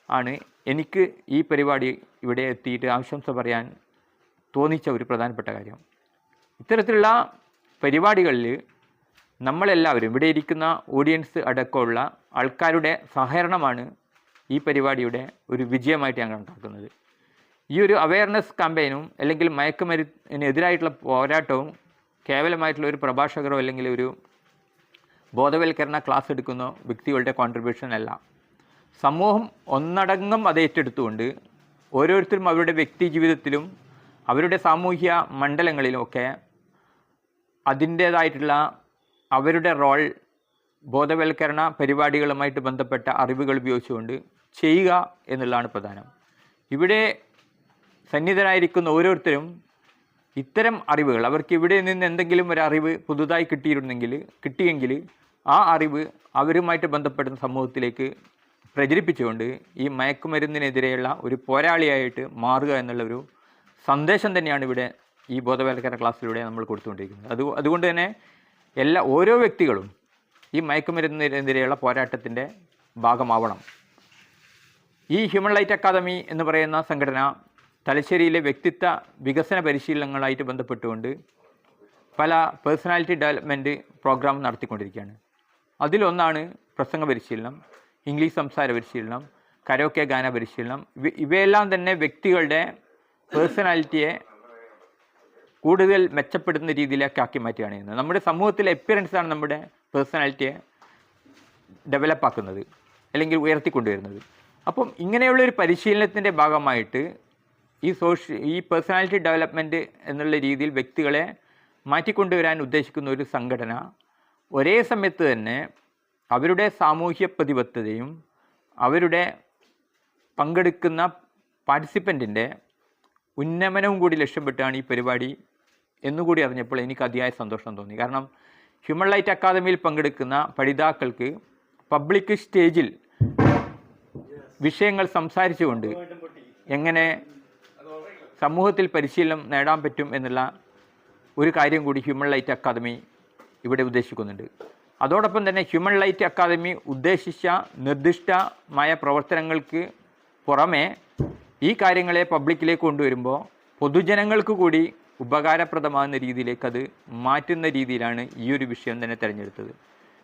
ആണ് എനിക്ക് ഈ പരിപാടി ഇവിടെ എത്തിയിട്ട് ആശംസ പറയാൻ തോന്നിച്ച ഒരു പ്രധാനപ്പെട്ട കാര്യം. ഇത്തരത്തിലുള്ള പരിപാടികളിൽ നമ്മളെല്ലാവരും ഇവിടെ ഇരിക്കുന്ന ഓഡിയൻസ് അടക്കമുള്ള ആൾക്കാരുടെ സഹകരണമാണ് ഈ പരിപാടിയുടെ ഒരു വിജയമായിട്ട് ഞാൻ കണക്കാക്കുന്നത്. ഈ ഒരു അവയർനെസ് ക്യാമ്പയിനും അല്ലെങ്കിൽ മയക്കുമരുന്നിനെതിരായിട്ടുള്ള പോരാട്ടവും കേവലമായിട്ടുള്ള ഒരു പ്രഭാഷകരോ അല്ലെങ്കിൽ ഒരു ബോധവൽക്കരണ ക്ലാസ് എടുക്കുന്ന വ്യക്തികളുടെ കോൺട്രിബ്യൂഷൻ അല്ല. സമൂഹം ഒന്നടങ്കം അത് ഏറ്റെടുത്തുകൊണ്ട് ഓരോരുത്തരും അവരുടെ വ്യക്തി ജീവിതത്തിലും അവരുടെ സാമൂഹ്യ മണ്ഡലങ്ങളിലുമൊക്കെ അതിൻ്റേതായിട്ടുള്ള അവരുടെ റോൾ ബോധവൽക്കരണ പരിപാടികളുമായിട്ട് ബന്ധപ്പെട്ട അറിവുകൾ ഉപയോഗിച്ചുകൊണ്ട് ചെയ്യുക എന്നുള്ളതാണ് പ്രധാനം. ഇവിടെ സന്നിധരായിരിക്കുന്ന ഓരോരുത്തരും ഇത്തരം അറിവുകൾ അവർക്ക് ഇവിടെ നിന്ന് എന്തെങ്കിലും ഒരു അറിവ് പുതുതായി കിട്ടിയെങ്കിൽ ആ അറിവ് അവരുമായിട്ട് ബന്ധപ്പെടുന്ന സമൂഹത്തിലേക്ക് പ്രചരിപ്പിച്ചുകൊണ്ട് ഈ മയക്കുമരുന്നിനെതിരെയുള്ള ഒരു പോരാളിയായിട്ട് മാറുക എന്നുള്ളൊരു സന്ദേശം തന്നെയാണ് ഇവിടെ ഈ ബോധവൽക്കരണ ക്ലാസ്സിലൂടെ നമ്മൾ കൊടുത്തുകൊണ്ടിരിക്കുന്നത്. അതുകൊണ്ട് തന്നെ ഓരോ വ്യക്തികളും ഈ മയക്കുമരുന്നിനെതിരെയുള്ള പോരാട്ടത്തിൻ്റെ ഭാഗമാവണം. ഈ ഹ്യൂമൻ റൈറ്റ് അക്കാദമി എന്ന് പറയുന്ന സംഘടന തലശ്ശേരിയിലെ വ്യക്തിത്വ വികസന പരിശീലനങ്ങളായിട്ട് ബന്ധപ്പെട്ടുകൊണ്ട് പല പേഴ്സണാലിറ്റി ഡെവലപ്മെൻറ്റ് പ്രോഗ്രാം നടത്തിക്കൊണ്ടിരിക്കുകയാണ്. അതിലൊന്നാണ് പ്രസംഗ പരിശീലനം, ഇംഗ്ലീഷ് സംസാര പരിശീലനം, കരോക്കെ ഗാന പരിശീലനം. ഇവയെല്ലാം തന്നെ വ്യക്തികളുടെ പേഴ്സണാലിറ്റിയെ കൂടുതൽ മെച്ചപ്പെടുന്ന രീതിയിലേക്ക് ആക്കി മാറ്റുകയാണ് ചെയ്യുന്നത്. നമ്മുടെ സമൂഹത്തിലെ അപ്പിയറൻസാണ് നമ്മുടെ പേഴ്സണാലിറ്റിയെ ഡെവലപ്പാക്കുന്നത് അല്ലെങ്കിൽ ഉയർത്തിക്കൊണ്ടുവരുന്നത്. അപ്പം ഇങ്ങനെയുള്ളൊരു പരിശീലനത്തിൻ്റെ ഭാഗമായിട്ട് ഈ പേഴ്സണാലിറ്റി ഡെവലപ്മെൻറ്റ് എന്നുള്ള രീതിയിൽ വ്യക്തികളെ മാറ്റിക്കൊണ്ടുവരാൻ ഉദ്ദേശിക്കുന്ന ഒരു സംഘടന ഒരേ സമയത്ത് തന്നെ അവരുടെ സാമൂഹ്യ പ്രതിബദ്ധതയും അവരുടെ പങ്കെടുക്കുന്ന പാർട്ടിസിപ്പൻറ്റിൻ്റെ ഉന്നമനവും കൂടി ലക്ഷ്യപ്പെട്ടാണ് ഈ പരിപാടി എന്നുകൂടി അറിഞ്ഞപ്പോൾ എനിക്ക് അതിയായ സന്തോഷം തോന്നി. കാരണം ഹ്യൂമൻ റൈറ്റ് അക്കാദമിയിൽ പങ്കെടുക്കുന്ന പഠിതാക്കൾക്ക് പബ്ലിക് സ്റ്റേജിൽ വിഷയങ്ങൾ സംസാരിച്ചുകൊണ്ട് എങ്ങനെ സമൂഹത്തിൽ പരിശീലനം നേടാൻ പറ്റും എന്നുള്ള ഒരു കാര്യം കൂടി ഹ്യൂമൻ റൈറ്റ് അക്കാദമി ഇവിടെ ഉദ്ദേശിക്കുന്നുണ്ട്. അതോടൊപ്പം തന്നെ ഹ്യൂമൻ റൈറ്റ് അക്കാദമി ഉദ്ദേശിച്ച നിർദ്ദിഷ്ടമായ പ്രവർത്തനങ്ങൾക്ക് പുറമെ ഈ കാര്യങ്ങളെ പബ്ലിക്കിലേക്ക് കൊണ്ടുവരുമ്പോൾ പൊതുജനങ്ങൾക്ക് കൂടി ഉപകാരപ്രദമാകുന്ന രീതിയിലേക്ക് അത് മാറ്റുന്ന രീതിയിലാണ് ഈ ഒരു വിഷയം തന്നെ തിരഞ്ഞെടുത്തത്.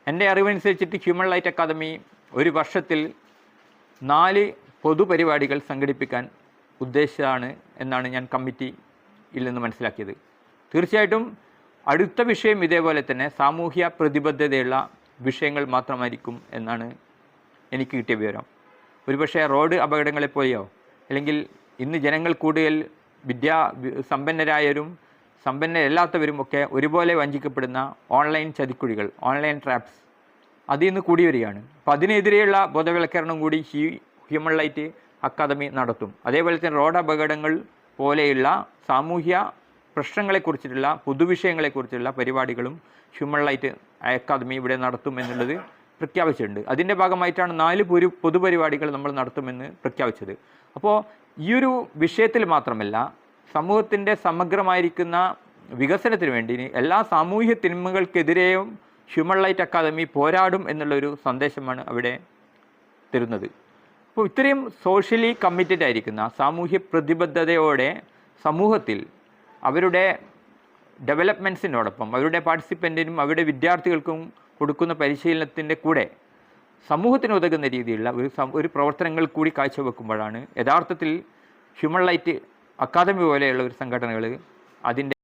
എൻ്റെ അറിവനുസരിച്ചിട്ട് ഹ്യൂമൻ റൈറ്റ് അക്കാദമി ഒരു വർഷത്തിൽ 4 പൊതുപരിപാടികൾ സംഘടിപ്പിക്കാൻ ഉദ്ദേശിച്ചതാണ് എന്നാണ് ഞാൻ കമ്മിറ്റിയിൽ നിന്ന് മനസ്സിലാക്കിയത്. തീർച്ചയായിട്ടും അടുത്ത വിഷയം ഇതേപോലെ തന്നെ സാമൂഹ്യ പ്രതിബദ്ധതയുള്ള വിഷയങ്ങൾ മാത്രമായിരിക്കും എന്നാണ് എനിക്ക് കിട്ടിയ വിവരം. ഒരുപക്ഷെ റോഡ് അപകടങ്ങളെപ്പോലെയോ അല്ലെങ്കിൽ ഇന്ന് ജനങ്ങൾ കൂടുതൽ സമ്പന്നരായവരും സമ്പന്നരല്ലാത്തവരും ഒക്കെ ഒരുപോലെ വഞ്ചിക്കപ്പെടുന്ന ഓൺലൈൻ ചതിക്കുഴികൾ, ഓൺലൈൻ ട്രാപ്സ് അതിൽ നിന്ന് കൂടി വരികയാണ്. അപ്പോൾ അതിനെതിരെയുള്ള ബോധവൽക്കരണം കൂടി ഹ്യൂമൻ റൈറ്റ് അക്കാദമി നടത്തും. അതേപോലെ തന്നെ റോഡ് അപകടങ്ങൾ പോലെയുള്ള സാമൂഹ്യ പ്രശ്നങ്ങളെക്കുറിച്ചിട്ടുള്ള പൊതുവിഷയങ്ങളെക്കുറിച്ചുള്ള പരിപാടികളും ഹ്യൂമൻ റൈറ്റ് അക്കാദമി ഇവിടെ നടത്തും എന്നുള്ളത് പ്രഖ്യാപിച്ചിട്ടുണ്ട്. അതിൻ്റെ ഭാഗമായിട്ടാണ് 4 പൊതുപരിപാടികൾ നമ്മൾ നടത്തുമെന്ന് പ്രഖ്യാപിച്ചത്. അപ്പോൾ ഈ ഒരു വിഷയത്തിൽ മാത്രമല്ല സമൂഹത്തിൻ്റെ സമഗ്രമായിരിക്കുന്ന വികസനത്തിന് വേണ്ടി എല്ലാ സാമൂഹ്യ തിന്മകൾക്കെതിരെയും ഹ്യൂമൻ റൈറ്റ് അക്കാദമി പോരാടും എന്നുള്ളൊരു സന്ദേശമാണ് അവിടെ തരുന്നത്. അപ്പോൾ ഇത്രയും സോഷ്യലി കമ്മിറ്റഡ് ആയിരിക്കുന്ന സാമൂഹ്യ പ്രതിബദ്ധതയോടെ സമൂഹത്തിൽ അവരുടെ ഡെവലപ്മെൻറ്റ്സിനോടൊപ്പം അവരുടെ പാർട്ടിസിപ്പൻറ്റിനും അവരുടെ വിദ്യാർത്ഥികൾക്കും കൊടുക്കുന്ന പരിശീലനത്തിൻ്റെ കൂടെ സമൂഹത്തിന് ഉതകുന്ന രീതിയിലുള്ള ഒരു പ്രവർത്തനങ്ങൾ കൂടി കാഴ്ചവെക്കുമ്പോഴാണ് യഥാർത്ഥത്തിൽ ഹ്യൂമൻ റൈറ്റ് അക്കാദമി പോലെയുള്ള ഒരു സംഘടനകൾ അതിൻ്റെ